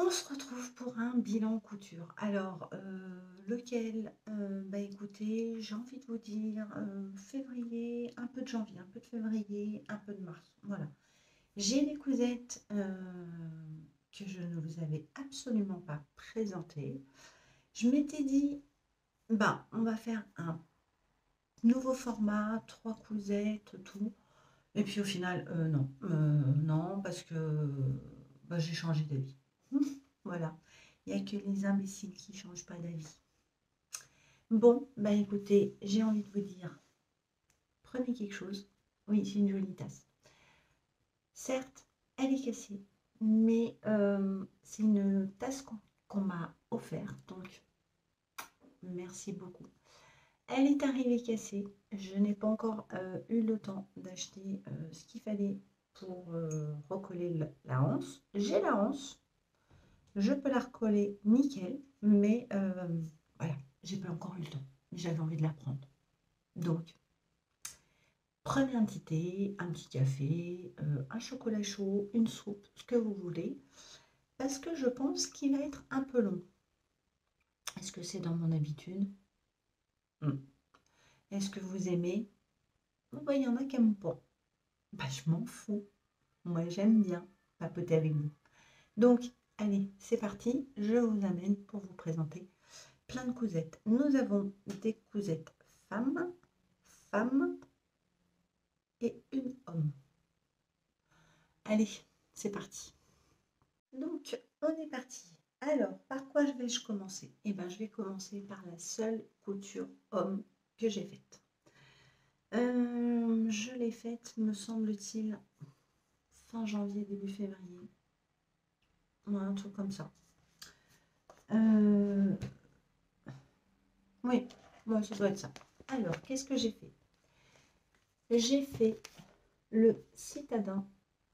On se retrouve pour un bilan couture. Alors, lequel? Bah, écoutez, j'ai envie de vous dire, février, un peu de janvier, un peu de février, un peu de mars. Voilà. J'ai les cousettes, que je ne vous avais absolument pas présentées. Je m'étais dit: «Bah, on va faire un nouveau format, 3 cousettes, tout». Et puis au final, non, non parce que, bah, j'ai changé d'avis. Voilà, il n'y a que les imbéciles qui ne changent pas d'avis. Bon, bah écoutez, j'ai envie de vous dire, prenez quelque chose. Oui, c'est une jolie tasse. Certes, elle est cassée, mais c'est une tasse qu'on m'a offerte, donc merci beaucoup. Elle est arrivée cassée. Je n'ai pas encore eu le temps d'acheter ce qu'il fallait pour recoller la hanse. J'ai la hanse, je peux la recoller nickel, mais voilà, j'ai pas encore eu le temps. J'avais envie de la prendre. Donc, prenez un petit thé, un petit café, un chocolat chaud, une soupe, ce que vous voulez, parce que je pense qu'il va être un peu long. Est-ce que c'est dans mon habitude? Est-ce que vous aimez? Bah, il y en a qui n'aiment pas. Bah, je m'en fous. Moi, j'aime bien papoter avec vous. Donc, allez, c'est parti. Je vous amène pour vous présenter plein de cousettes. Nous avons des cousettes femmes, femmes et une homme. Allez, c'est parti. Donc, on est parti. Alors, par quoi vais-je commencer? Eh bien, je vais commencer par la seule couture homme que j'ai faite. Je l'ai faite, me semble-t-il, fin janvier, début février. Ouais, un truc comme ça. Oui, moi, ça doit être ça. Alors, qu'est-ce que j'ai fait? J'ai fait le citadin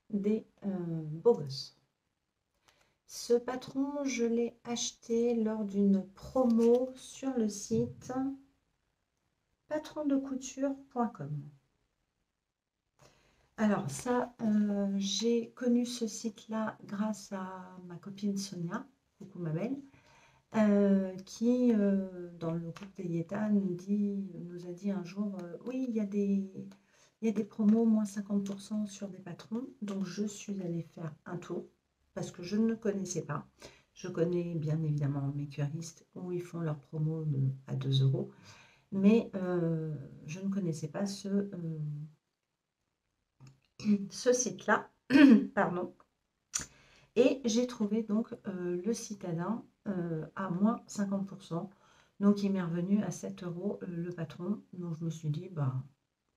des beaux gosses. Ce patron, je l'ai acheté lors d'une promo sur le site patrondecouture.com. Alors ça, j'ai connu ce site-là grâce à ma copine Sonia, coucou ma belle, qui, dans le groupe des Yéta, nous a dit un jour, oui, il y a des promos, moins 50% sur des patrons. Donc, je suis allée faire un tour parce que je ne connaissais pas. Je connais bien évidemment mes cuiristes où ils font leurs promos à 2 euros. Mais je ne connaissais pas ce site-là. Pardon. Et j'ai trouvé donc le citadin à moins 50%. Donc, il m'est revenu à 7 euros le patron. Donc, je me suis dit, bah,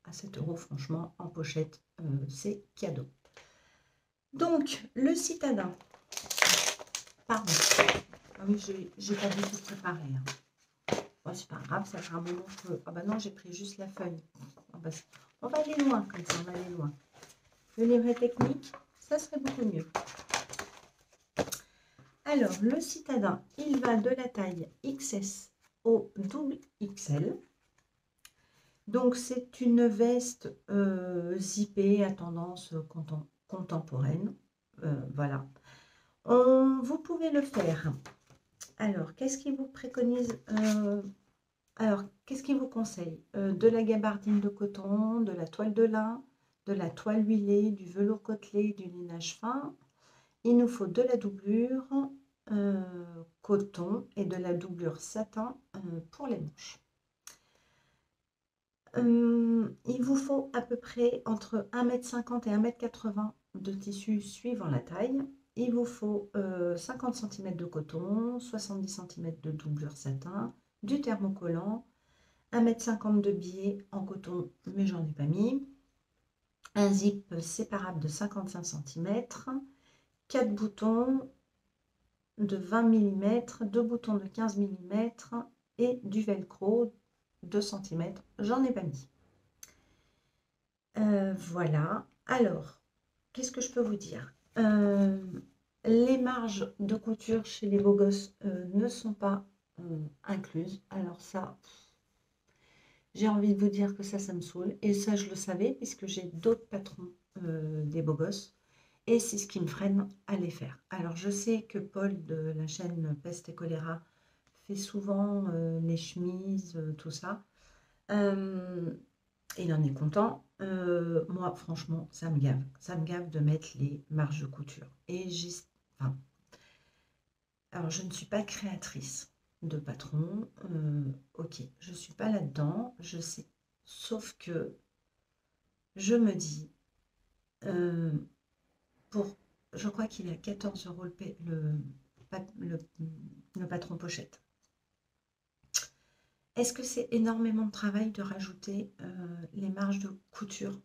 à 7 euros, franchement, en pochette, c'est cadeau. Donc, le citadin. Pardon. Ah oui, j'ai pas du tout préparé. Hein. Bon, c'est pas grave, ça fera un moment que... Ah bah non, j'ai pris juste la feuille. Ah bah, on va aller loin, comme ça, on va aller loin. Le livret technique, ça serait beaucoup mieux. Alors, le citadin, il va de la taille XS au double XL. Donc, c'est une veste zippée à tendance contemporaine. Voilà. Vous pouvez le faire. Alors, qu'est-ce qu'il vous préconise? Alors, qu'est-ce qu'il vous conseille? De la gabardine de coton, de la toile de lin, de la toile huilée, du velours côtelé, du linage fin. Il nous faut de la doublure coton et de la doublure satin pour les manches. Il vous faut à peu près entre 1,50 m et 1,80 m de tissu suivant la taille. Il vous faut 50 cm de coton, 70 cm de doublure satin, du thermocollant, 1,50 m de biais en coton, mais j'en ai pas mis, un zip séparable de 55 cm, 4 boutons de 20 mm, 2 boutons de 15 mm et du velcro 2 cm. J'en ai pas mis. Voilà. Alors, qu'est-ce que je peux vous dire? Les marges de couture chez les beaux gosses ne sont pas incluses. Alors ça, j'ai envie de vous dire que ça me saoule. Et ça, je le savais puisque j'ai d'autres patrons des beaux gosses. et c'est ce qui me freine à les faire. Alors, je sais que Paul de la chaîne Peste et Choléra fait souvent les chemises, tout ça. Il en est content. Moi, franchement, ça me gave. Ça me gave de mettre les marges de couture. Et enfin, alors, je ne suis pas créatrice de patron. Ok, je ne suis pas là-dedans, je sais. Sauf que je me dis, euh, je crois qu'il est à 14 euros le patron pochette. Est-ce que c'est énormément de travail de rajouter les marges de couture?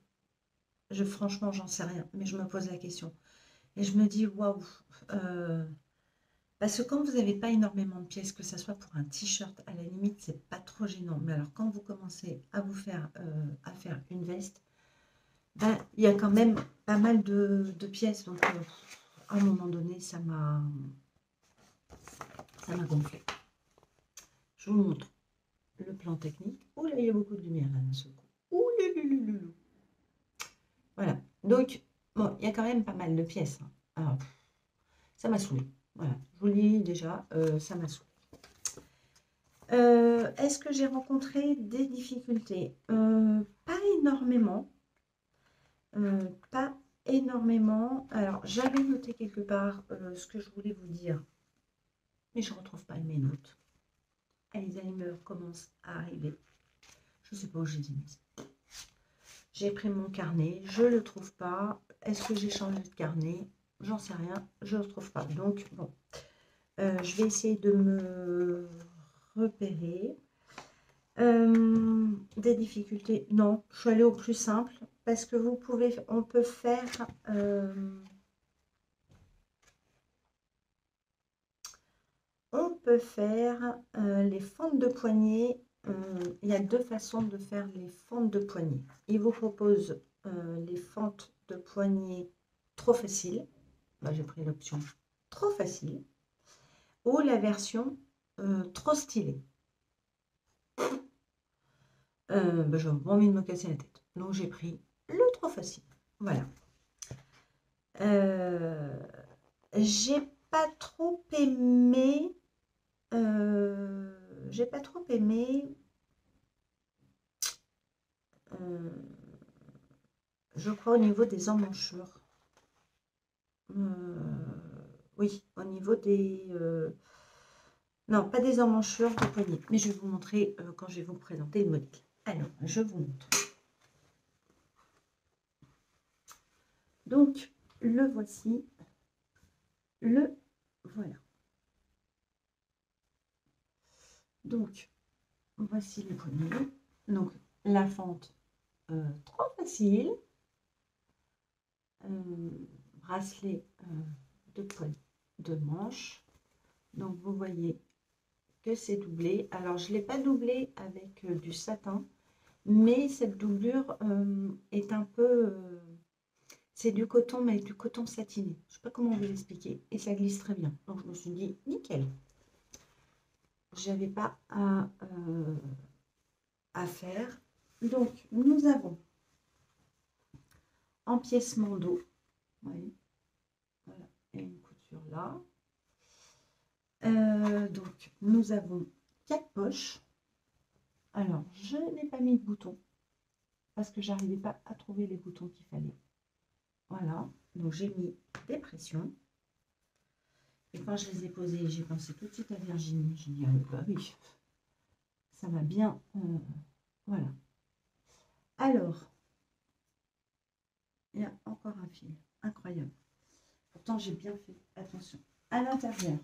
Franchement, j'en sais rien, mais je me pose la question. Et je me dis, waouh, parce que quand vous n'avez pas énormément de pièces, que ce soit pour un t-shirt, à la limite, c'est pas trop gênant. Mais alors, quand vous commencez à à faire une veste, ben, il y a quand même pas mal de pièces. Donc, à un moment donné, ça m'a gonflé. Je vous montre le plan technique. Ouh là, il y a beaucoup de lumière là d'un seul coup. Ouh là là là là là. Voilà. Donc, bon, il y a quand même pas mal de pièces. Hein. Alors, ça m'a saoulé. Voilà. Je vous le dis déjà, ça m'a saoulé. Est-ce que j'ai rencontré des difficultés? Pas énormément. Pas énormément. Alors, j'avais noté quelque part ce que je voulais vous dire, mais je ne retrouve pas mes notes. Alzheimer commence à arriver. Je ne sais pas où j'ai dit. J'ai pris mon carnet, je ne le trouve pas. Est-ce que j'ai changé de carnet? J'en sais rien, je ne le trouve pas. Donc, bon, je vais essayer de me repérer. Des difficultés? Non, je suis allée au plus simple parce que on peut faire les fentes de poignet. Il y a deux façons de faire les fentes de poignet. Il vous propose les fentes de poignet trop faciles. Bah, j'ai pris l'option trop facile ou la version trop stylée. Bah, j'ai pas envie de me casser la tête. Donc j'ai pris le trop facile. Voilà. J'ai pas trop aimé. J'ai pas trop aimé. Je crois au niveau des emmanchures. Oui, au niveau des. Non, pas des emmanchures de poignet. Mais je vais vous montrer quand je vais vous présenter le modèle. Alors, je vous montre. Donc, le voici. Le voilà. Donc, voici les poignets. Donc, la fente trop facile. Bracelet de manche. Donc, vous voyez que c'est doublé. Alors, je ne l'ai pas doublé avec du satin, mais cette doublure est un peu... c'est du coton, mais du coton satiné. Je ne sais pas comment vous expliquer. Et ça glisse très bien. Donc, je me suis dit, nickel. J'avais pas à faire. Donc, nous avons empiècement dos. Oui. Voilà. Et une couture là. Donc, nous avons 4 poches. Alors, je n'ai pas mis de boutons parce que j'arrivais pas à trouver les boutons qu'il fallait. Voilà. Donc, j'ai mis des pressions. Et quand je les ai posées, j'ai pensé tout de suite à Virginie. J'ai dit, ah, bah oui, ça m'a bien... voilà. Alors, il y a encore un fil. Incroyable. Pourtant, j'ai bien fait attention. À l'intérieur,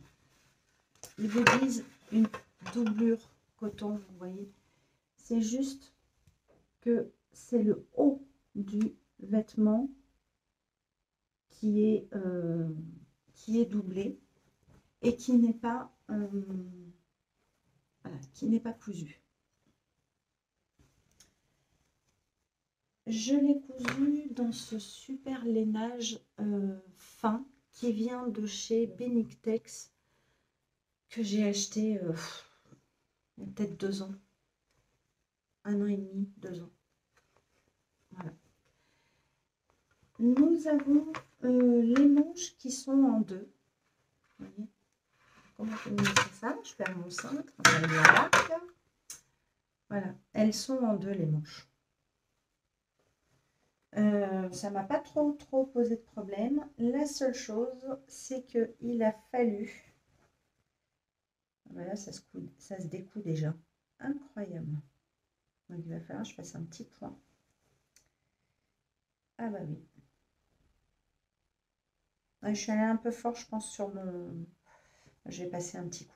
ils vous disent une doublure coton, vous voyez. C'est juste que c'est le haut du vêtement qui est doublé et qui n'est pas, voilà, qui n'est pas cousu. Je l'ai cousu dans ce super lainage fin qui vient de chez Benictex que j'ai acheté il y a peut-être 2 ans. 1 an et demi, 2 ans. Voilà. Nous avons les manches qui sont en deux. Vous voyez comment je vais montrer ça? Je perds mon cintre. Voilà, elles sont en deux les manches. Ça m'a pas trop posé de problème. La seule chose, c'est que il a fallu. Voilà, ça se découd déjà. Incroyable. Donc il va falloir que je fasse un petit point. Ah bah oui. Ouais, je suis allée un peu fort, je pense, sur mon. Je vais passer un petit coup.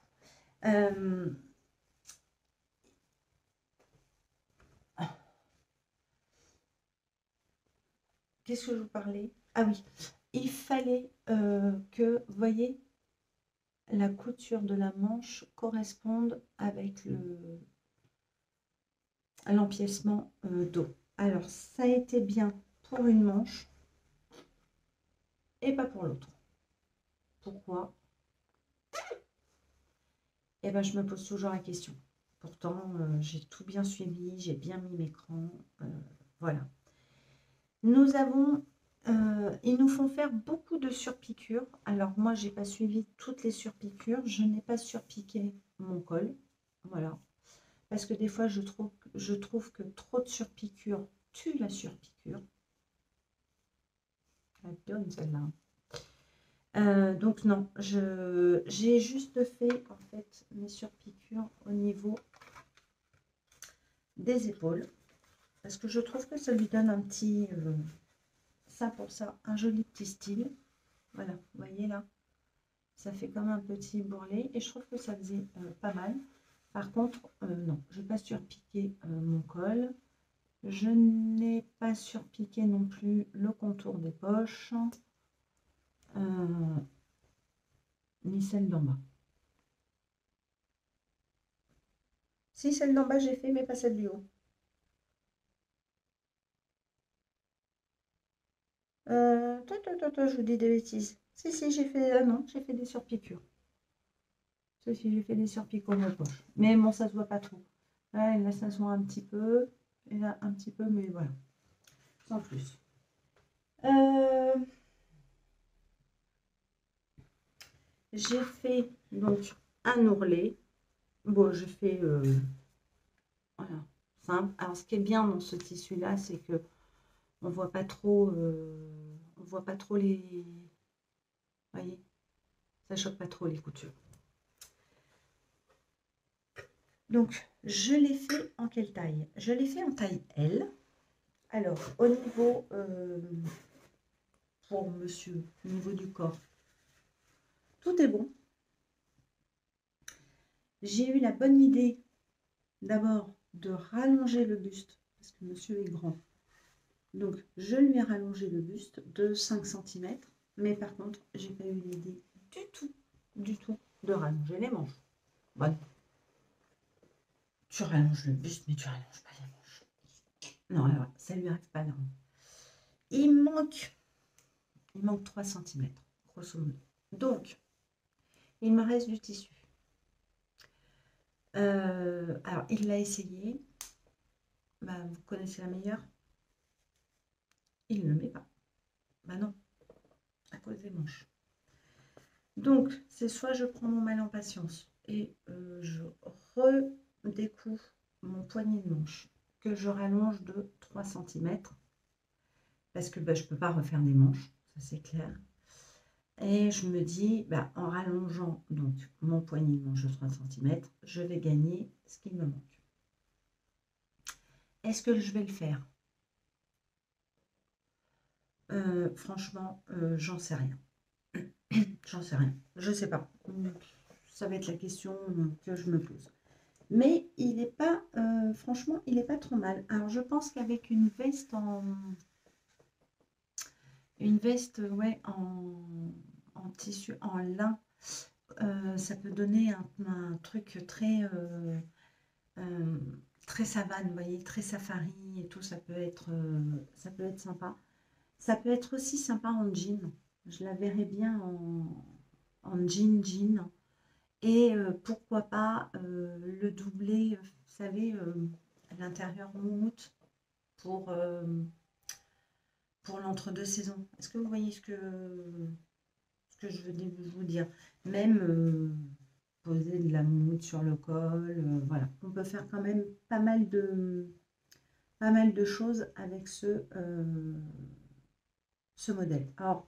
Qu'est-ce que je vous parlais? Ah oui, il fallait que, vous voyez, la couture de la manche corresponde avec l'empiècement dos. Alors, ça a été bien pour une manche et pas pour l'autre. Pourquoi? Eh bien, je me pose toujours la question. Pourtant, j'ai tout bien suivi, j'ai bien mis mes crans. Voilà. Nous avons, ils nous font faire beaucoup de surpiqûres. Alors, moi, j'ai pas suivi toutes les surpiqûres. Je n'ai pas surpiqué mon col. Voilà. Parce que des fois, je trouve que trop de surpiqûres tue la surpiqûre. Elle est bonne celle-là. Donc non, j'ai juste fait en fait mes surpiqûres au niveau des épaules. Parce que je trouve que ça lui donne un petit, ça pour ça, un joli petit style. Voilà, vous voyez là, ça fait comme un petit bourrelet et je trouve que ça faisait pas mal. Par contre, non, je n'ai pas surpiqué mon col. Je n'ai pas surpiqué non plus le contour des poches, ni celle d'en bas. Si, celle d'en bas j'ai fait, mais pas celle du haut. Je vous dis des bêtises. Si, j'ai fait, non, j'ai fait des surpiqûres. Si, j'ai fait des surpiqûres de poche. Mais bon, ça se voit pas trop. Là, ça se voit un petit peu. Et là, un petit peu, mais voilà. Sans plus. J'ai fait donc un ourlet. Bon, j'ai fait voilà, simple. Alors, ce qui est bien dans ce tissu-là, c'est que on voit pas trop, on voit pas trop les. Vous voyez, ça choque pas trop les coutures. Donc, je l'ai fait en quelle taille? Je l'ai fait en taille L. Alors, au niveau pour monsieur, au niveau du corps, tout est bon. J'ai eu la bonne idée d'abord de rallonger le buste parce que monsieur est grand. Donc, je lui ai rallongé le buste de 5 cm. Mais par contre, j'ai pas eu l'idée du tout, de rallonger les manches. Bon, tu rallonges le buste, mais tu rallonges pas les manches. Non, alors, ça lui arrive pas là. Il manque 3 cm, grosso modo. Donc, il me reste du tissu. Alors, il l'a essayé. Bah, vous connaissez la meilleure? Il ne le met pas. Bah non, à cause des manches. Donc, c'est soit je prends mon mal en patience et je redécoupe mon poignet de manche que je rallonge de 3 cm parce que bah, je ne peux pas refaire des manches, ça c'est clair. Et je me dis, bah, en rallongeant donc mon poignet de manche de 3 cm, je vais gagner ce qui me manque. Est-ce que je vais le faire? Franchement, j'en sais rien. J'en sais rien. Je sais pas. Ça va être la question que je me pose. Mais il n'est pas, franchement, il n'est pas trop mal. Alors, je pense qu'avec une veste ouais, en tissu, en lin, ça peut donner un truc très savane, vous voyez, très safari et tout. Ça peut être sympa. Ça peut être aussi sympa en jean. Je la verrais bien en jean. Et pourquoi pas le doubler, vous savez, à l'intérieur moumoute pour pour l'entre-deux saisons. Est-ce que vous voyez ce que je veux vous dire? Même poser de la moumoute sur le col, voilà. On peut faire quand même pas mal de choses avec ce modèle. Alors,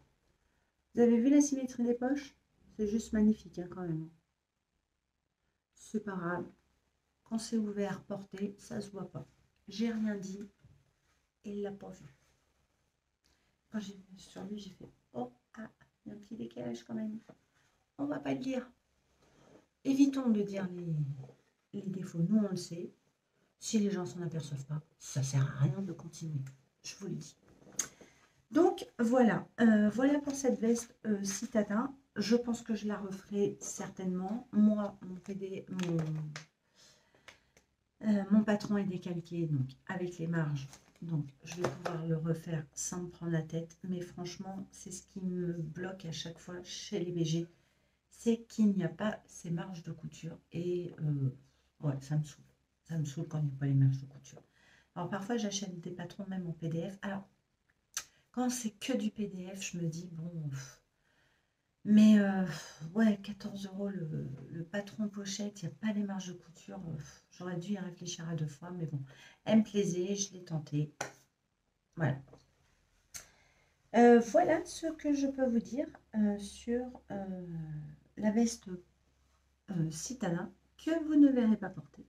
vous avez vu la symétrie des poches? C'est juste magnifique hein, quand même. C'est pas grave. Quand c'est ouvert, porté, ça se voit pas. J'ai rien dit et il l'a pas vu. Quand j'ai vu sur lui, j'ai fait oh, ah, il y a un petit décalage quand même. On va pas le dire. Évitons de dire les défauts. Nous, on le sait. Si les gens s'en aperçoivent pas, ça sert à rien de continuer. Je vous le dis. Donc, voilà. Voilà pour cette veste citadin. Je pense que je la referai certainement. Moi, mon patron est décalqué, donc avec les marges. Donc, je vais pouvoir le refaire sans me prendre la tête. Mais franchement, c'est ce qui me bloque à chaque fois chez les BG. C'est qu'il n'y a pas ces marges de couture. Et ouais, ça me saoule. Ça me saoule quand il n'y a pas les marges de couture. Alors, parfois, j'achète des patrons même en PDF. Alors, quand c'est que du PDF, je me dis, bon... Mais ouais, 14 € le patron pochette, il n'y a pas les marges de couture. J'aurais dû y réfléchir à deux fois, mais bon, elle me plaisait, je l'ai tenté. Voilà. Voilà ce que je peux vous dire sur la veste citadin que vous ne verrez pas porter.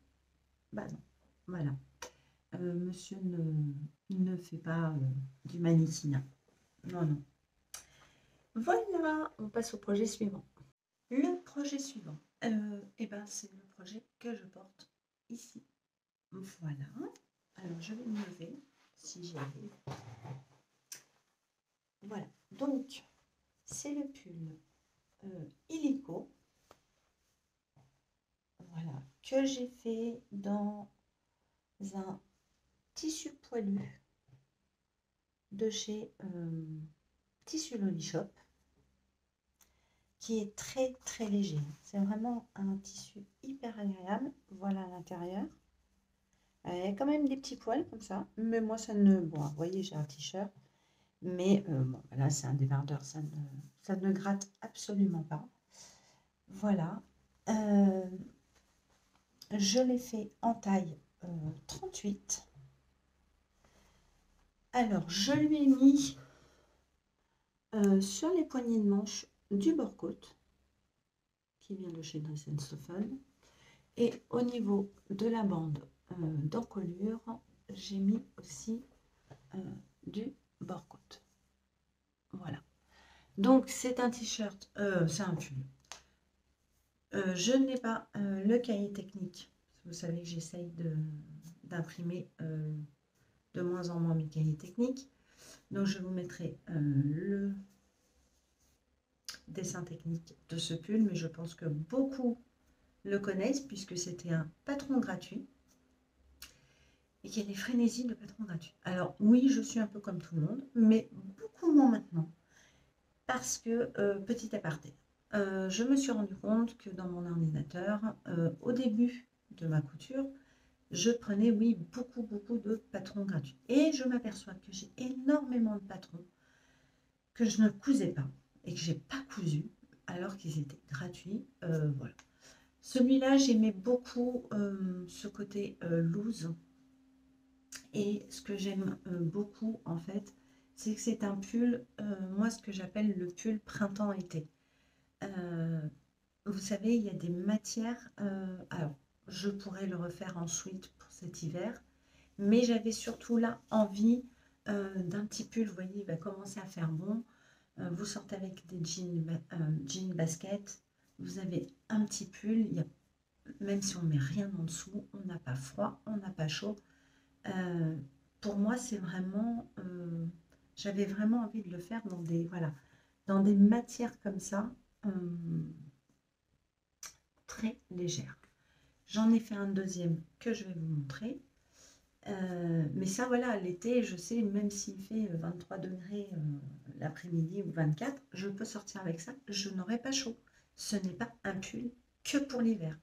Bah non, voilà. Monsieur ne fait pas du mannequinat. Non, non. Voilà, on passe au projet suivant. Le projet suivant, eh ben, c'est le projet que je porte ici. Voilà. Alors, je vais me lever, si j'y arrive. Voilà. Donc, c'est le pull illico. Voilà. Que j'ai fait dans un tissu poilu de chez Tissu Loli Shop, qui est très très léger. C'est vraiment un tissu hyper agréable. Voilà à l'intérieur. Il y a quand même des petits poils comme ça, mais moi ça ne... Bon, vous voyez, j'ai un t-shirt, mais bon, là c'est un débardeur, ça ne gratte absolument pas. Voilà. Je l'ai fait en taille 38. Alors, je lui ai mis sur les poignées de manche du bord-côte, qui vient de chez Dress & Stephen. Et au niveau de la bande d'encolure, j'ai mis aussi du bord-côte. Voilà. Donc, c'est un t-shirt, c'est un pull. Je n'ai pas le cahier technique. Vous savez que j'essaye d'imprimer de moins en moins mes cahiers techniques. Donc, je vous mettrai le dessin technique de ce pull, mais je pense que beaucoup le connaissent puisque c'était un patron gratuit et qu'il y a des frénésies de patrons gratuits. Alors oui, je suis un peu comme tout le monde, mais beaucoup moins maintenant parce que, petit aparté, je me suis rendu compte que dans mon ordinateur, au début de ma couture, je prenais, oui, beaucoup de patrons gratuits. Et je m'aperçois que j'ai énormément de patrons que je ne cousais pas et que je n'ai pas cousu alors qu'ils étaient gratuits. Voilà. Celui-là, j'aimais beaucoup ce côté loose. Et ce que j'aime beaucoup, en fait, c'est que c'est un pull, moi, ce que j'appelle le pull printemps-été. Vous savez, il y a des matières... alors, je pourrais le refaire en sweat pour cet hiver, mais j'avais surtout là envie d'un petit pull. Vous voyez, il va commencer à faire bon. Vous sortez avec des jeans basket. Vous avez un petit pull. Il y a, même si on ne met rien en dessous, on n'a pas froid, on n'a pas chaud. Pour moi, c'est vraiment... j'avais vraiment envie de le faire dans des, voilà, dans des matières comme ça, très légères. J'en ai fait un deuxième que je vais vous montrer. Mais ça, voilà, l'été, je sais, même s'il fait 23 degrés l'après-midi ou 24, je peux sortir avec ça, je n'aurai pas chaud. Ce n'est pas un pull que pour l'hiver.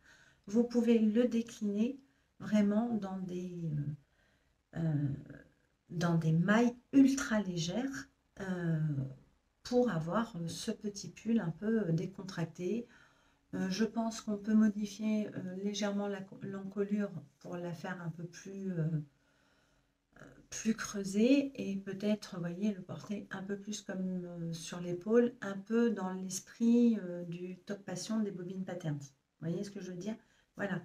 Vous pouvez le décliner vraiment dans des mailles ultra légères pour avoir ce petit pull un peu décontracté. Je pense qu'on peut modifier légèrement l'encolure pour la faire un peu plus creusée et peut-être, vous voyez, le porter un peu plus comme sur l'épaule, un peu dans l'esprit du Toque Passion des bobines patterns. Vous voyez ce que je veux dire? Voilà.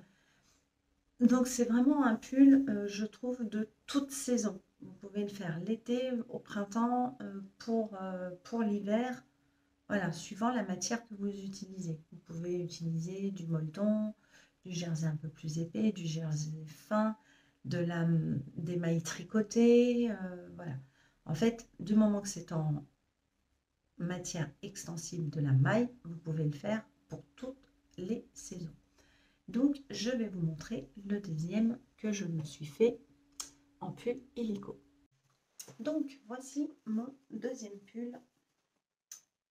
Donc c'est vraiment un pull, je trouve, de toute saison. Vous pouvez le faire l'été, au printemps, pour l'hiver. Voilà, suivant la matière que vous utilisez. Vous pouvez utiliser du molleton, du jersey un peu plus épais, du jersey fin, des mailles tricotées. Voilà. En fait, du moment que c'est en matière extensible de la maille, vous pouvez le faire pour toutes les saisons. Donc, je vais vous montrer le deuxième que je me suis fait en pull illico. Donc, voici mon deuxième pull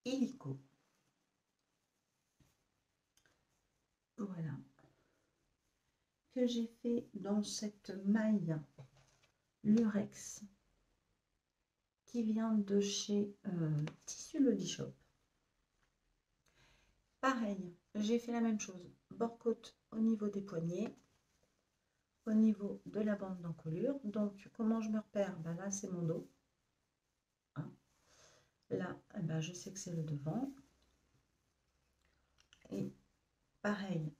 illico. Voilà. Que j'ai fait dans cette maille lurex qui vient de chez Tissu Lody Shop. Pareil, j'ai fait la même chose. Bord-côte au niveau des poignets, au niveau de la bande d'encolure. Donc, comment je me repère? Ben là, c'est mon dos. Hein. Là, ben, je sais que c'est le devant. Et pareil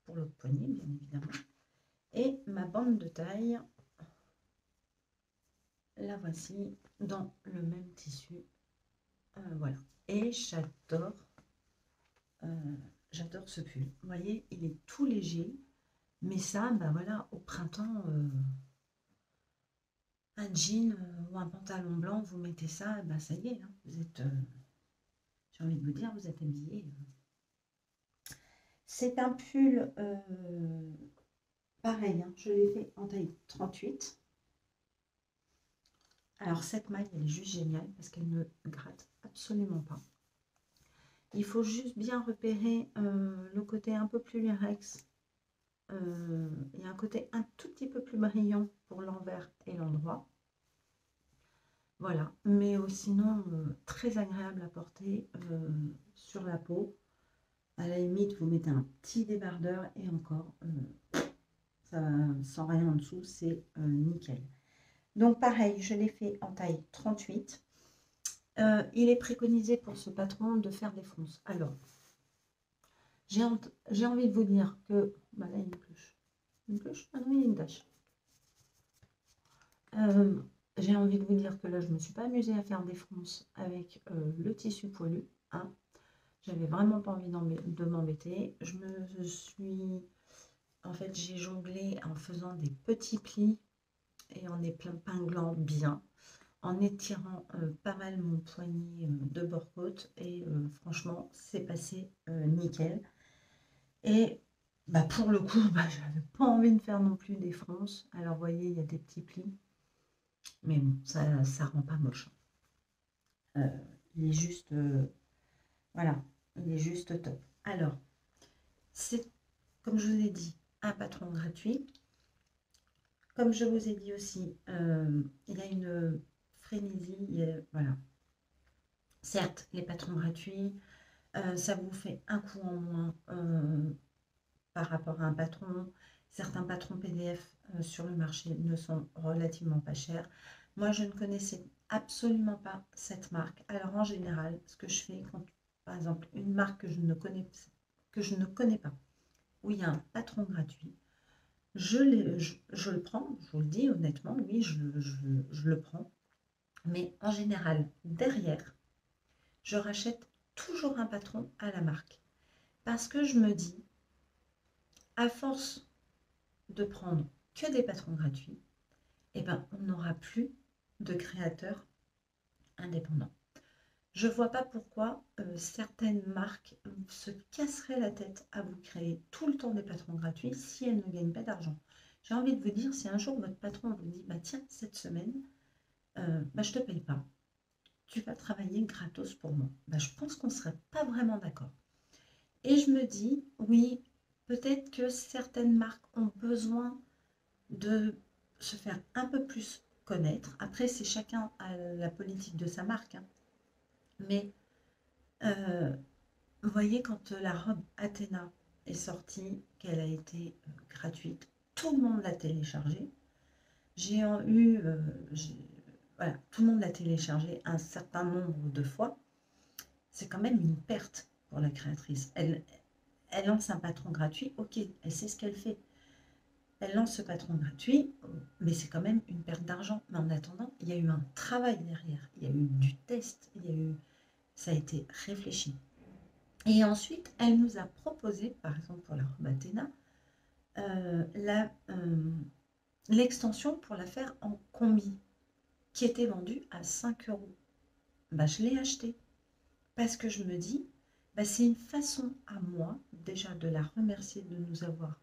pour l'autre poignet, bien évidemment. Et ma bande de taille, la voici dans le même tissu. Voilà. Et j'adore ce pull. Vous voyez, il est tout léger. Mais ça, ben voilà, au printemps, un jean ou un pantalon blanc, vous mettez ça, ben ça y est, hein, vous êtes, j'ai envie de vous dire, vous êtes habillé. C'est un pull, pareil, hein, je l'ai fait en taille 38. Alors cette maille, elle est juste géniale parce qu'elle ne gratte absolument pas. Il faut juste bien repérer le côté un peu plus lurex. Il y a un côté un tout petit peu plus brillant pour l'envers et l'endroit. Voilà, mais sinon très agréable à porter sur la peau. À la limite, vous mettez un petit débardeur et encore, ça, sans rien en dessous, c'est nickel. Donc pareil, je l'ai fait en taille 38. Il est préconisé pour ce patron de faire des fronces. Alors, j'ai envie de vous dire que... Bah là, il y a une cloche. Une cloche? Ah non, il y a une tache. J'ai envie de vous dire que là, je ne me suis pas amusée à faire des fronces avec le tissu poilu. Hein. J'avais vraiment pas envie de m'embêter. En fait, j'ai jonglé en faisant des petits plis et en épinglant bien, en étirant pas mal mon poignet de bord-côte. Et franchement, c'est passé nickel. Et bah, pour le coup, bah, je n'avais pas envie de faire non plus des fronces. Alors, vous voyez, il y a des petits plis. Mais bon, ça ne rend pas moche. Il est juste... voilà, il est juste top. Alors, c'est, comme je vous ai dit, un patron gratuit. Comme je vous ai dit aussi, il y a une frénésie. Voilà. Certes, les patrons gratuits, ça vous fait un coût en moins par rapport à un patron. Certains patrons PDF sur le marché ne sont relativement pas chers. Moi, je ne connaissais absolument pas cette marque. Alors, en général, ce que je fais quand, par exemple, une marque que je ne connais pas, où il y a un patron gratuit, je le prends, je vous le dis honnêtement, oui, je le prends. Mais en général, derrière, je rachète toujours un patron à la marque. Parce que je me dis, à force de prendre que des patrons gratuits, eh ben, on n'aura plus de créateurs indépendants. Je ne vois pas pourquoi certaines marques se casseraient la tête à vous créer tout le temps des patrons gratuits si elles ne gagnent pas d'argent. J'ai envie de vous dire, si un jour votre patron vous dit, bah tiens, cette semaine, bah, je ne te paye pas, tu vas travailler gratos pour moi. Bah, je pense qu'on ne serait pas vraiment d'accord. Et je me dis, oui, peut-être que certaines marques ont besoin de se faire un peu plus connaître. Après, c'est chacun à la politique de sa marque, hein. Mais vous voyez, quand la robe Athéna est sortie, qu'elle a été gratuite, tout le monde l'a téléchargée. J'ai eu, voilà, tout le monde l'a téléchargé un certain nombre de fois. C'est quand même une perte pour la créatrice. Elle lance un patron gratuit, ok, elle sait ce qu'elle fait. Elle lance ce patron gratuit, mais c'est quand même une perte d'argent. Mais en attendant, il y a eu un travail derrière, il y a eu du test, ça a été réfléchi. Et ensuite, elle nous a proposé, par exemple pour la robe Athéna, l'extension pour la faire en combi, qui était vendue à 5 euros. Bah, je l'ai acheté parce que je me dis, bah, c'est une façon à moi déjà de la remercier de nous avoir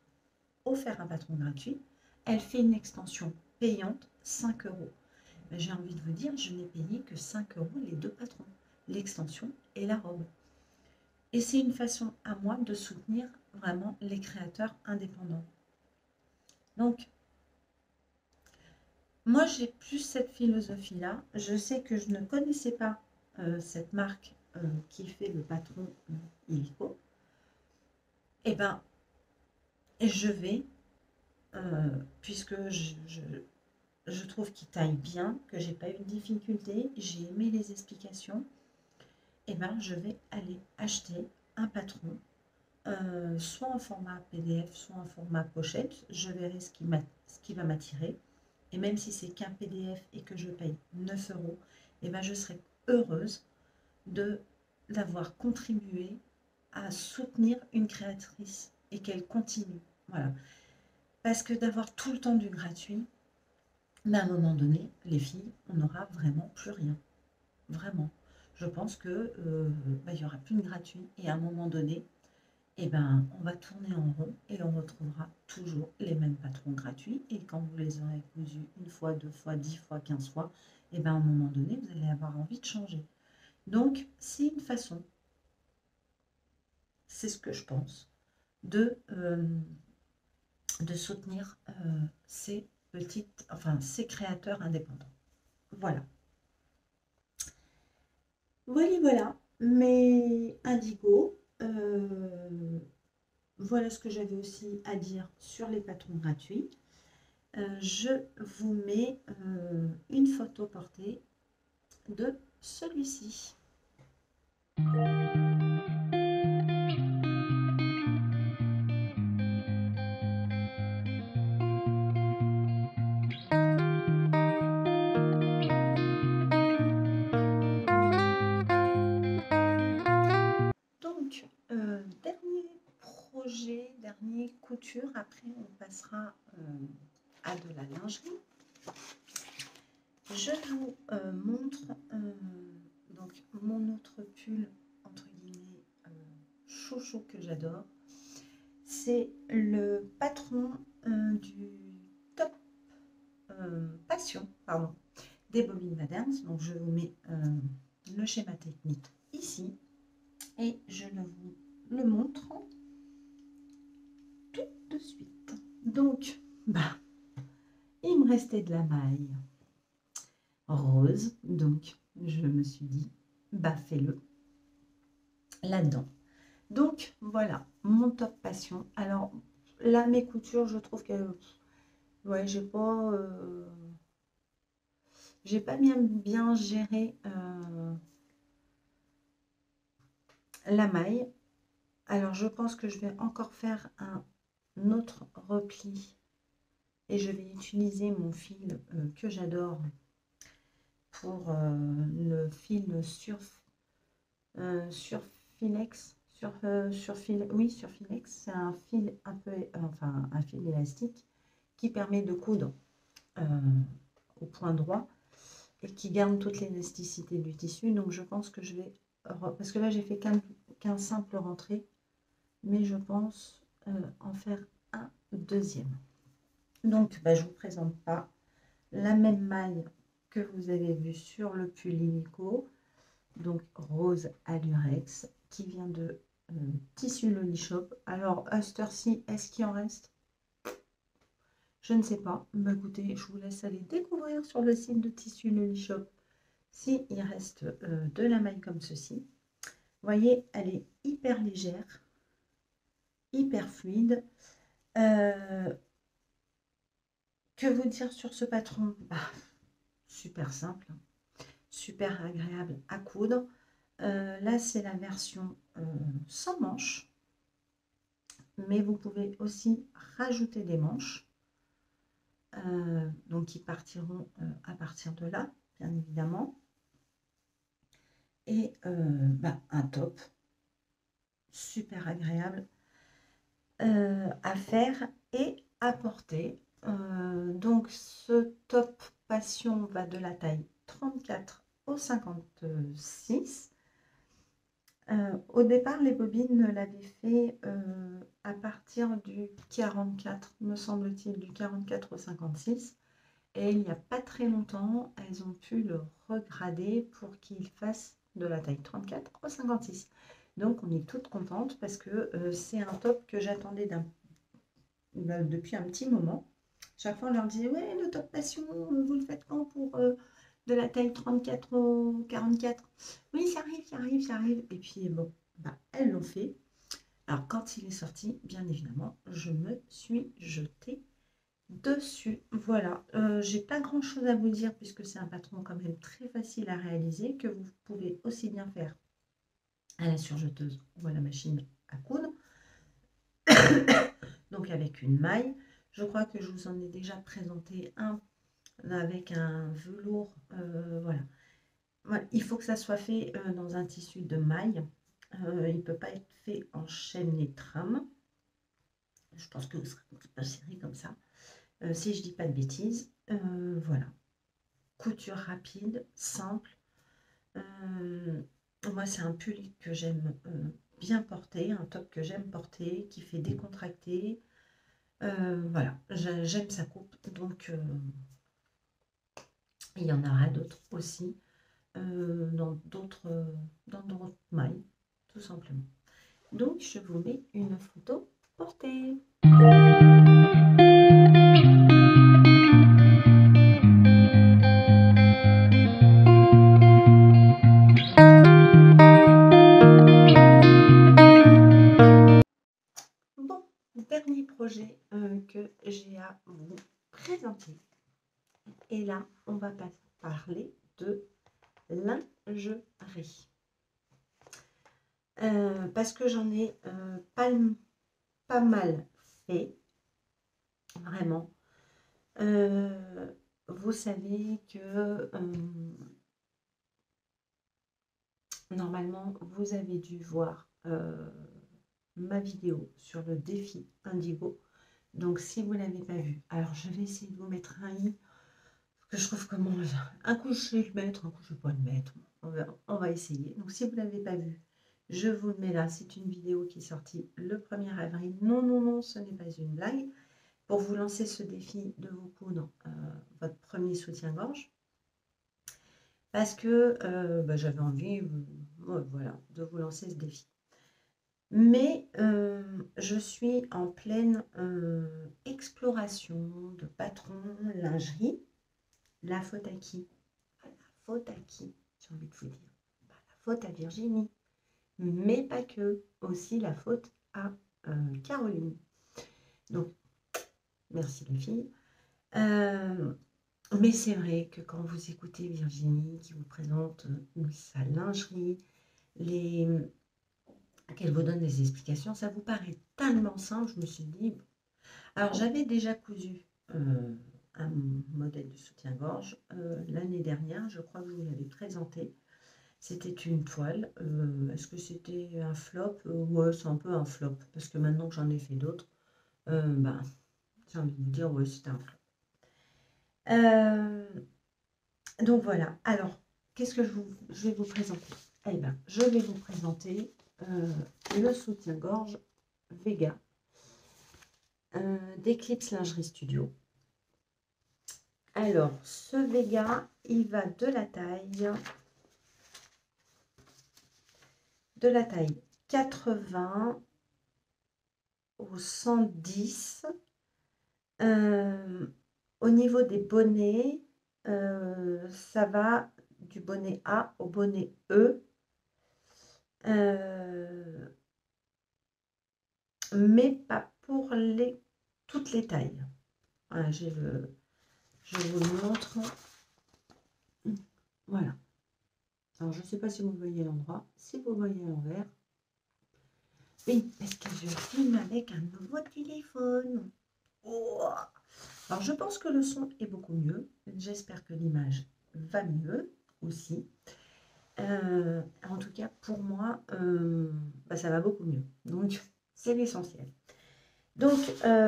offert un patron gratuit. Elle fait une extension payante, 5 euros. Bah, j'ai envie de vous dire, je n'ai payé que 5 euros les deux patrons, l'extension et la robe. Et c'est une façon à moi de soutenir vraiment les créateurs indépendants. Donc, moi, j'ai plus cette philosophie-là. Je sais que je ne connaissais pas cette marque qui fait le patron illico. Eh bien, je vais, puisque je trouve qu'il taille bien, que j'ai pas eu de difficulté, j'ai aimé les explications, eh bien, je vais aller acheter un patron, soit en format PDF, soit en format pochette. Je verrai ce qui va m'attirer. Et même si c'est qu'un PDF et que je paye 9 euros, eh ben je serai heureuse d'avoir contribué à soutenir une créatrice et qu'elle continue. Voilà. Parce que d'avoir tout le temps du gratuit, mais à un moment donné, les filles, on n'aura vraiment plus rien. Vraiment. Je pense que il n'y aura plus de gratuit et à un moment donné, eh ben, on va tourner en rond et on retrouvera toujours les mêmes patrons gratuits. Et quand vous les aurez cousus une fois, 2 fois, 10 fois, 15 fois, eh ben, à un moment donné, vous allez avoir envie de changer. Donc, c'est une façon, c'est ce que je pense, de, soutenir ces créateurs indépendants. Voilà. Voilà, mes indigos. Voilà ce que j'avais aussi à dire sur les patrons gratuits. Je vous mets une photo portée de celui-ci. Donc, dernier projet, dernière couture. Après, on passera à de la lingerie. Je vous montre donc mon autre pull, entre guillemets, chouchou que j'adore. C'est le patron du top passion, pardon, des Bobines Madame. Donc je vous mets le schéma technique ici et je vous le montre tout de suite. Donc, il me restait de la maille rose, donc je me suis dit, fais-le là-dedans. Donc voilà, mon top passion. Alors là, mes coutures, je trouve que ouais, j'ai pas bien géré la maille. Alors je pense que je vais encore faire un autre repli et je vais utiliser mon fil que j'adore pour le fil Surfilex. Surfilex, c'est un fil un peu, un fil élastique qui permet de coudre au point droit et qui garde toute l'élasticité du tissu. Donc je pense que je vais, parce que là j'ai fait qu'un simple rentré, mais je pense en faire un deuxième. Donc je vous présente pas la même maille que vous avez vu sur le pull illico, donc rose à lurex, qui vient de Tissu Loli Shop. Alors à cette heure-ci, est-ce qu'il en reste? Je ne sais pas. Bah, écoutez, je vous laisse aller découvrir sur le site de Tissu Loli Shop s'il reste de la maille comme ceci. Vous voyez, elle est hyper légère, hyper fluide. Que vous dire sur ce patron? Super simple, super agréable à coudre. Là, c'est la version sans manches, mais vous pouvez aussi rajouter des manches, donc qui partiront à partir de là, bien évidemment. Et un top super agréable à faire et à porter. Donc ce top passion va de la taille 34 au 56. Au départ, les bobines l'avaient fait à partir du 44, me semble-t-il, du 44 au 56. Et il n'y a pas très longtemps, elles ont pu le regrader pour qu'il fasse de la taille 34 au 56. Donc on est toutes contentes parce que c'est un top que j'attendais depuis un petit moment. Chaque fois on leur disait ouais, le top passion, vous le faites quand pour de la taille 34 au 44? Oui, ça arrive, ça arrive, ça arrive. Et puis bon, elles l'ont fait. Alors quand il est sorti, bien évidemment, je me suis jetée dessus. Voilà, j'ai pas grand chose à vous dire puisque c'est un patron quand même très facile à réaliser que vous pouvez aussi bien faire à la surjeteuse ou à la machine à coudre. Donc avec une maille, je crois que je vous en ai déjà présenté un avec un velours, voilà. Il faut que ça soit fait dans un tissu de maille. Il ne peut pas être fait en chaîne et trame. Je pense que vous serez pas serré comme ça. Si je dis pas de bêtises, voilà. Couture rapide, simple. Moi, c'est un pull que j'aime bien porter, un top que j'aime porter, qui fait décontracter. Voilà, j'aime sa coupe, donc il y en aura d'autres aussi dans d'autres mailles, tout simplement. Donc, je vous mets une photo portée. Bon, dernier projet que j'ai à vous présenter. Et là, on va parler de lingerie. Parce que j'en ai pas mal fait, vraiment. Vous savez que normalement, vous avez dû voir ma vidéo sur le défi Indigo. Donc, si vous ne l'avez pas vu, alors je vais essayer de vous mettre un i. Que je trouve comment un coup je vais le mettre, un coup je ne vais pas le mettre. On va essayer. Donc, si vous ne l'avez pas vu, je vous le mets là. C'est une vidéo qui est sortie le 1er avril. Non, non, non, ce n'est pas une blague. Pour vous lancer ce défi de vous coudre votre premier soutien-gorge. Parce que j'avais envie voilà, de vous lancer ce défi. Mais je suis en pleine exploration de patrons, lingerie. La faute à qui? La faute à qui, j'ai envie de vous dire? La faute à Virginie. Mais pas que. Aussi la faute à Caroline. Donc, merci les filles. Mais c'est vrai que quand vous écoutez Virginie qui vous présente sa lingerie, qu'elle vous donne des explications, ça vous paraît tellement simple. Je me suis dit, alors j'avais déjà cousu un modèle de soutien-gorge l'année dernière, je crois que je vous l'avais présenté. C'était une toile. Est-ce que c'était un flop? Ouais, c'est un peu un flop parce que maintenant que j'en ai fait d'autres, j'ai envie de vous dire, ouais, c'était un flop. Donc voilà, alors, qu'est-ce que je vais vous présenter? Eh bien, je vais vous présenter le soutien-gorge Vega d'Eclipse Lingerie Studio. Alors, ce Vega, il va de la taille 80 au 110. Euh, Au niveau des bonnets, ça va du bonnet A au bonnet E, euh, mais pas pour toutes les tailles. Voilà, je vous le montre. Voilà. Alors, je ne sais pas si vous voyez l'endroit. Si vous voyez à l'envers. Oui, parce que je filme avec un nouveau téléphone. Oh. Alors, je pense que le son est beaucoup mieux. J'espère que l'image va mieux aussi. En tout cas, pour moi, ça va beaucoup mieux. Donc, c'est l'essentiel. Donc,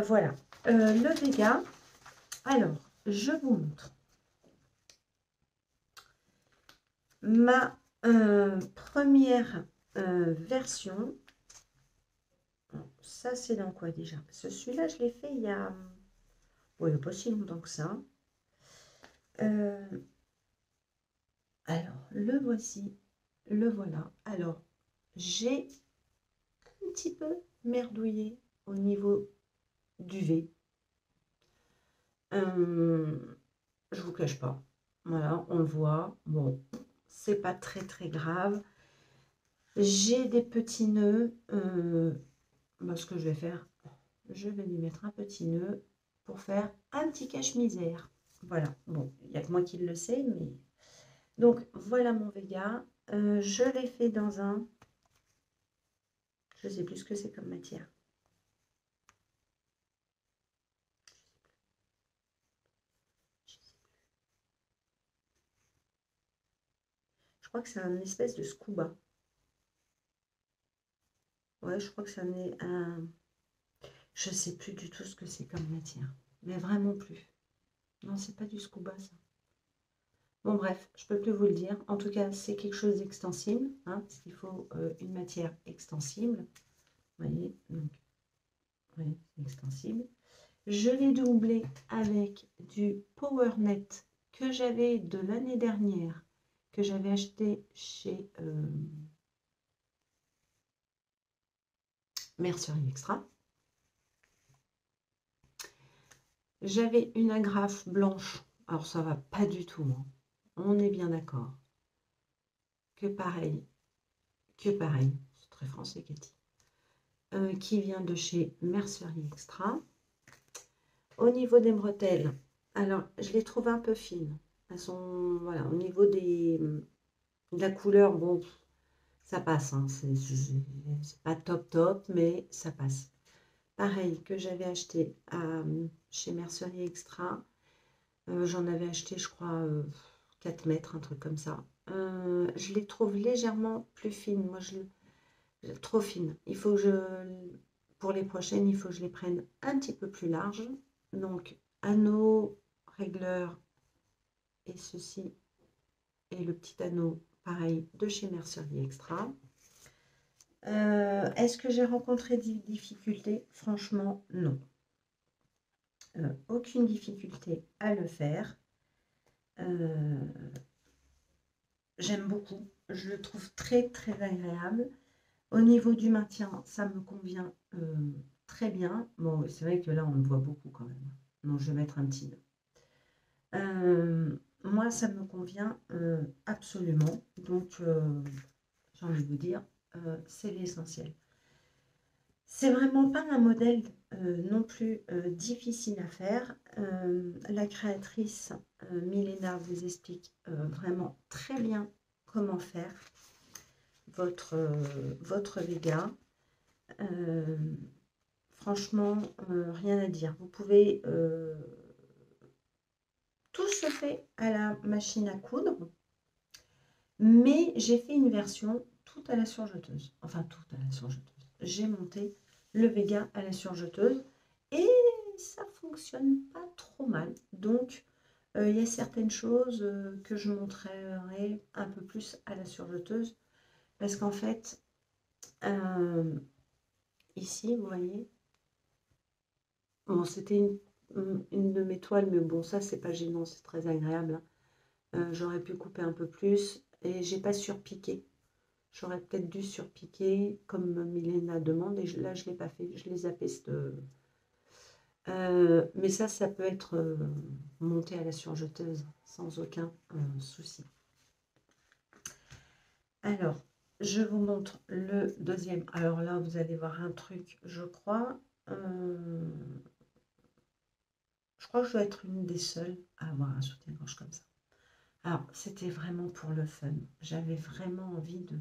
voilà. Le Vega. Alors, je vous montre ma première version. Ça, c'est dans quoi déjà? Parce que celui-là, je l'ai fait il y a... Oui, il n'y a pas si longtemps que ça. Alors, le voici. Le voilà. Alors, j'ai un petit peu merdouillé au niveau du V. Je vous cache pas. Voilà, on le voit. Bon, c'est pas très très grave. J'ai des petits nœuds. Ce que je vais faire, je vais lui mettre un petit nœud pour faire un petit cache-misère. Voilà. Bon, il n'y a que moi qui le sais, mais... Donc, voilà mon Vega. Je l'ai fait dans un... Je ne sais plus ce que c'est comme matière. Je crois que c'est un espèce de scuba. Ouais, je crois que c'est un... Je ne sais plus du tout ce que c'est comme matière. Mais vraiment plus. Non, c'est pas du scuba, ça. Bon, bref, je ne peux plus vous le dire. En tout cas, c'est quelque chose d'extensible, hein, parce qu'il faut une matière extensible. Vous voyez, donc, oui, c'est extensible. Je l'ai doublé avec du PowerNet que j'avais de l'année dernière, que j'avais acheté chez Mercerie Extra. J'avais une agrafe blanche. Alors, ça va pas du tout, hein. On est bien d'accord. Que pareil. C'est très français, Cathy. Qui vient de chez Mercerie Extra. Au niveau des bretelles, alors je les trouve un peu fines. Elles sont, voilà, au niveau de la couleur, bon, ça passe, hein. C'est pas top top, mais ça passe. Pareil que j'avais acheté chez Mercerie Extra. J'en avais acheté, je crois, 4 mètres, un truc comme ça. Je les trouve légèrement plus fines. Moi, trop fines. Il faut que pour les prochaines, il faut que je les prenne un petit peu plus larges. Donc, anneau, régleur et ceci. Et le petit anneau, pareil, de chez Mercerie Extra. Est-ce que j'ai rencontré des difficultés? Franchement, non. Aucune difficulté à le faire. J'aime beaucoup. Je le trouve très, très agréable. Au niveau du maintien, ça me convient très bien. Bon, c'est vrai que là, on le voit beaucoup quand même. Donc, je vais mettre un petit nœud. Moi, ça me convient absolument. Donc, j'ai envie de vous dire, c'est l'essentiel. C'est vraiment pas un modèle non plus difficile à faire. La créatrice Milena vous explique vraiment très bien comment faire votre Vega. Franchement, rien à dire. Vous pouvez... tout se fait à la machine à coudre, mais j'ai fait une version toute à la surjeteuse. Enfin, toute à la surjeteuse. J'ai monté le Vega à la surjeteuse et ça fonctionne pas trop mal. Donc, il y a certaines choses que je montrerai un peu plus à la surjeteuse parce qu'en fait, ici, vous voyez, bon, c'était une de mes toiles, mais bon, ça, c'est pas gênant, c'est très agréable, hein. J'aurais pu couper un peu plus et j'ai pas surpiqué. J'aurais peut-être dû surpiquer comme Milena demande et là, je ne l'ai pas fait. Je les zappé Mais ça peut être monté à la surjeteuse sans aucun souci. Alors, je vous montre le deuxième. Alors là, vous allez voir un truc, je crois. Je crois que je dois être une des seules à avoir un soutien-gorge comme ça. Alors, c'était vraiment pour le fun. J'avais vraiment envie de...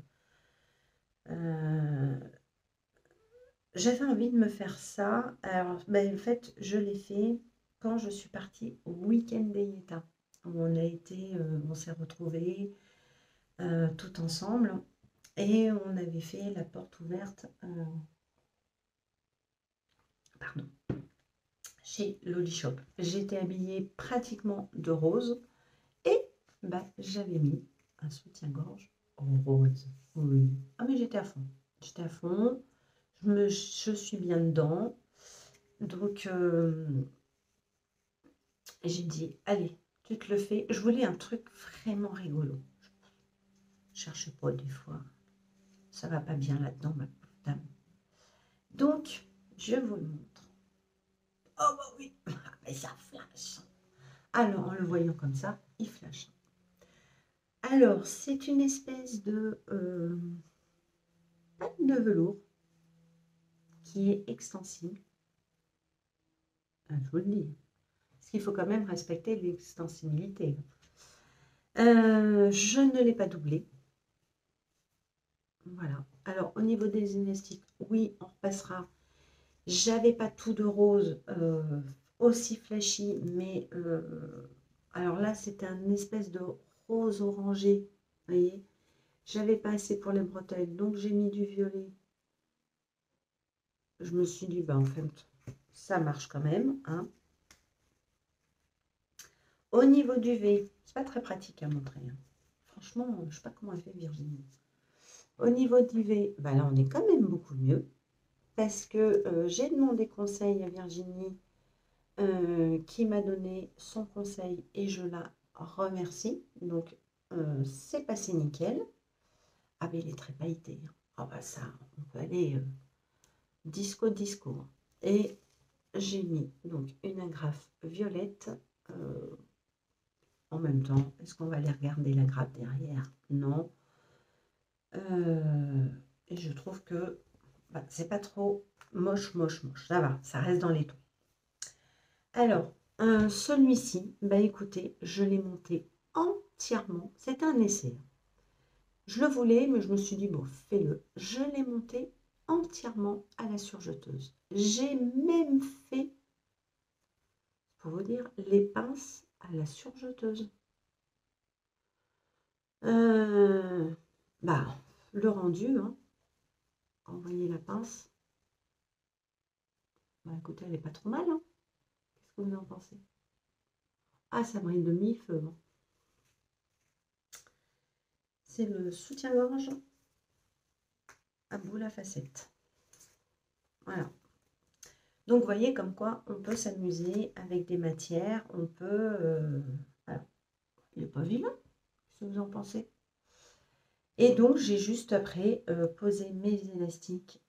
j'avais envie de me faire ça. Alors, ben, en fait, je l'ai fait quand je suis partie au week-end d'Eyeta, où on a été, on s'est retrouvés tout ensemble et on avait fait la porte ouverte, pardon, chez Loli Shop. J'étais habillée pratiquement de rose et ben, j'avais mis un soutien-gorge rose. Oui. Ah mais j'étais à fond. J'étais à fond. Je suis bien dedans. Donc j'ai dit, allez, tu te le fais. Je voulais un truc vraiment rigolo. Je cherche pas des fois. Ça va pas bien là-dedans, ma dame. Donc, je vous le montre. Oh bah oui, mais ça flash. Alors, en le voyant comme ça, il flash. Alors, c'est une espèce de pâte de velours qui est extensible. Je vous le dis. Parce qu'il faut quand même respecter l'extensibilité. Je ne l'ai pas doublé. Voilà. Alors, au niveau des élastiques, oui, on repassera. J'avais pas tout de rose aussi flashy, mais alors là, c'était un espèce de rose orangé. Vous voyez, j'avais pas assez pour les bretelles, donc j'ai mis du violet. Je me suis dit, bah en fait, ça marche quand même. Hein. Au niveau du V, c'est pas très pratique à montrer. Hein. Franchement, je sais pas comment elle fait Virginie. Au niveau du V, bah là, on est quand même beaucoup mieux. Parce que j'ai demandé conseil à Virginie qui m'a donné son conseil et je la remercie. Donc, c'est passé nickel. Ah, mais il est très pailleté. Hein. Ah, bah ça, on peut aller disco, disco. Et j'ai mis donc une agrafe violette en même temps. Est-ce qu'on va aller regarder l'agrafe derrière? Non. Et je trouve que bah, c'est pas trop moche, moche, moche. Ça va, ça reste dans les tons. Alors, celui-ci, bah écoutez, je l'ai monté entièrement. C'est un essai. Je le voulais, mais je me suis dit, bon, fais-le. Je l'ai monté entièrement à la surjeteuse. J'ai même fait, pour vous dire, les pinces à la surjeteuse. Bah, le rendu, hein. Envoyer la pince. Bah écoutez, elle n'est pas trop mal, hein. Qu'est-ce que vous en pensez? Ah, ça brille de mille feux. Hein. C'est le soutien-gorge à boule à facettes. Voilà. Donc, vous voyez comme quoi on peut s'amuser avec des matières. On peut... voilà. Il n'est pas vilain. Qu'est-ce que vous en pensez? Et donc, j'ai juste après posé mes élastiques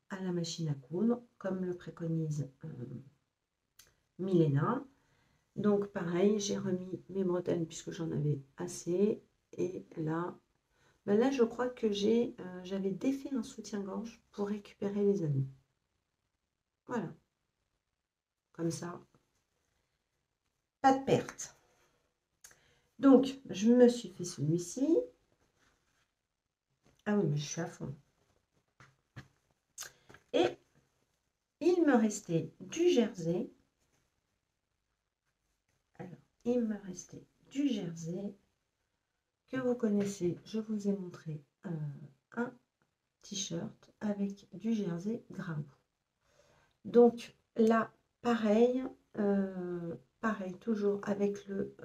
à la machine à coudre, comme le préconise Milena. Donc, pareil, j'ai remis mes bretelles puisque j'en avais assez. Et là, ben là je crois que j'avais défait un soutien-gorge pour récupérer les anneaux. Voilà. Comme ça, pas de perte. Donc, je me suis fait celui-ci. Ah oui, mais je suis à fond. Et il me restait du jersey. Alors, il me restait du jersey que vous connaissez. Je vous ai montré un t-shirt avec du jersey Grabou. Donc là, pareil, pareil, toujours avec le...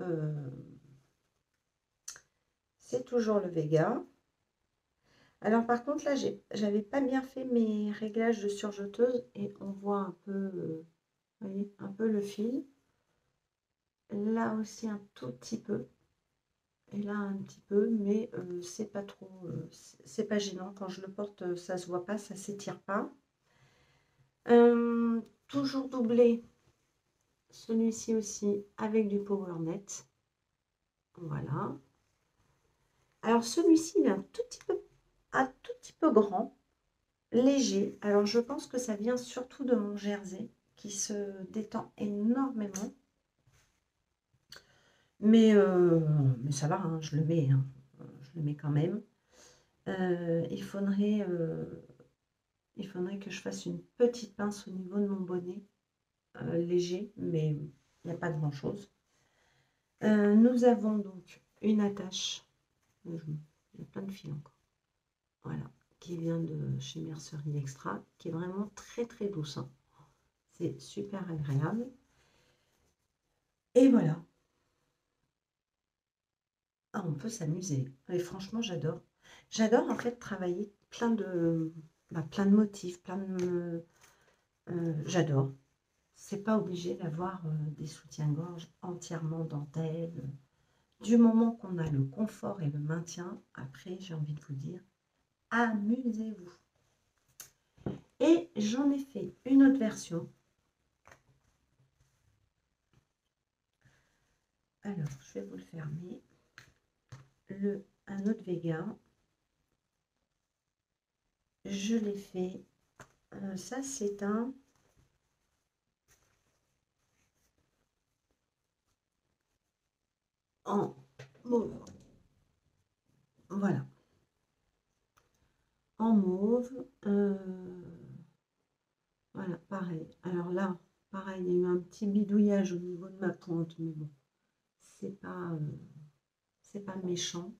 c'est toujours le Vega. Alors par contre, là, j'avais pas bien fait mes réglages de surjeteuse et on voit un peu, vous voyez, un peu le fil. Là aussi un tout petit peu. Et là un petit peu, mais c'est pas trop, c'est pas gênant. Quand je le porte, ça se voit pas, ça s'étire pas. Toujours doublé celui-ci aussi avec du Power Net. Voilà. Alors celui-ci, il est un tout petit peu grand, léger. Alors je pense que ça vient surtout de mon jersey qui se détend énormément. Mais ça va, hein, je le mets, hein, je le mets quand même. Il faudrait que je fasse une petite pince au niveau de mon bonnet, léger, mais il n'y a pas grand-chose. Nous avons donc une attache, il y a plein de fils encore, voilà, qui vient de chez Mercerie Extra, qui est vraiment très très douce, hein. C'est super agréable. Et voilà. Ah, on peut s'amuser. Et franchement, j'adore. J'adore en fait travailler plein de motifs, j'adore. C'est pas obligé d'avoir des soutiens-gorge entièrement dentelle. Du moment qu'on a le confort et le maintien, après, j'ai envie de vous dire, amusez-vous. Et j'en ai fait une autre version. Alors, je vais vous le fermer. Un autre Vega. Je l'ai fait. Ça, c'est un... en mauve. Voilà. En mauve. Voilà, pareil. Alors là, pareil, il y a eu un petit bidouillage au niveau de ma pointe, mais bon, c'est pas méchant.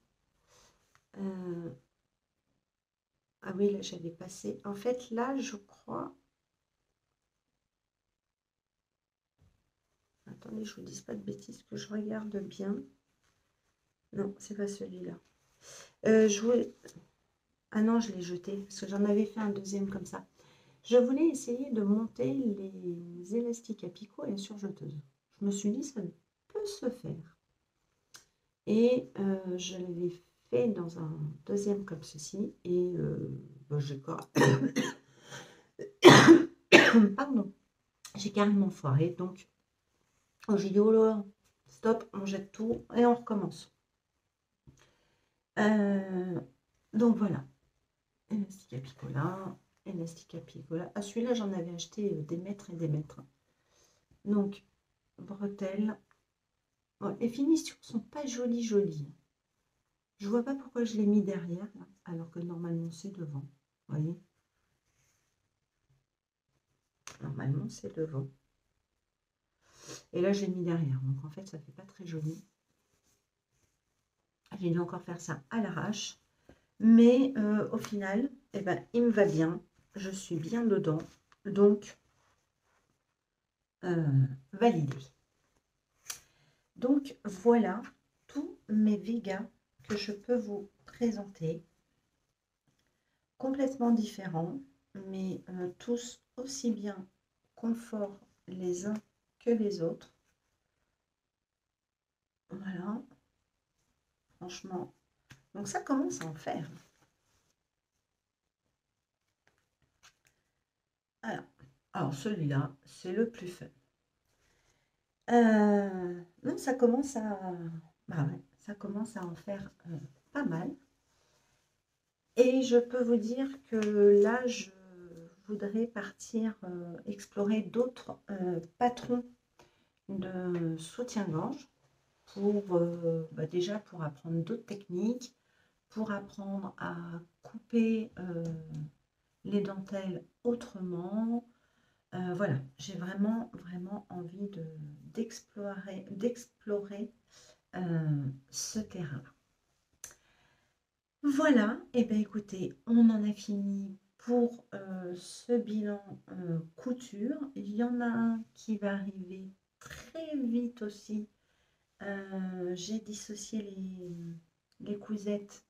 Ah oui, là, j'avais passé. En fait, là, je crois... Attendez, je vous dis pas de bêtises, que je regarde bien. Non, c'est pas celui-là. Ah non, je l'ai jeté, parce que j'en avais fait un deuxième comme ça. Je voulais essayer de monter les élastiques à picot et la surjeteuse. Je me suis dit, ça peut se faire. Et je l'avais fait dans un deuxième comme ceci. Et j'ai Pardon, j'ai carrément foiré. Donc, j'ai dit, oh là, stop, on jette tout et on recommence. Donc voilà, élastique à picola, élastique à picola. Ah, celui-là, j'en avais acheté des mètres et des mètres. Donc, bretelles. Bon, les finitions ne sont pas jolies, jolies. Je vois pas pourquoi je l'ai mis derrière, là, alors que normalement, c'est devant. Vous voyez? Normalement, c'est devant. Et là, j'ai mis derrière. Donc, en fait, ça fait pas très joli. J'ai dû encore faire ça à l'arrache. Mais au final, eh ben, il me va bien. Je suis bien dedans. Donc, validé. Donc, voilà tous mes Vegas que je peux vous présenter. Complètement différents, mais tous aussi bien confort les uns que les autres. Voilà. Franchement. Donc, ça commence à en faire. Alors celui-là, c'est le plus fun. Non, ça commence bah ouais, ça commence à en faire pas mal. Et je peux vous dire que là, je voudrais partir explorer d'autres patrons de soutien-gorge pour déjà pour apprendre d'autres techniques, pour apprendre à couper les dentelles autrement. Voilà, j'ai vraiment, vraiment envie d'explorer ce terrain-là. Voilà, et bien écoutez, on en a fini pour ce bilan couture. Il y en a un qui va arriver très vite aussi. J'ai dissocié les cousettes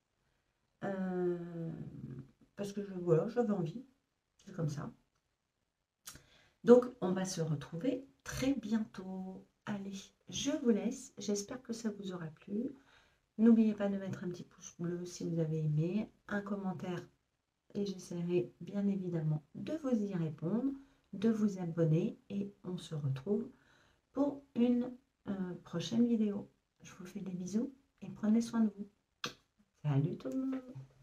parce que voilà, j'avais envie, c'est comme ça. Donc, on va se retrouver très bientôt. Allez, je vous laisse. J'espère que ça vous aura plu. N'oubliez pas de mettre un petit pouce bleu si vous avez aimé, un commentaire et j'essaierai bien évidemment de vous y répondre, de vous abonner et on se retrouve une prochaine vidéo. Je vous fais des bisous et prenez soin de vous. Salut tout le monde!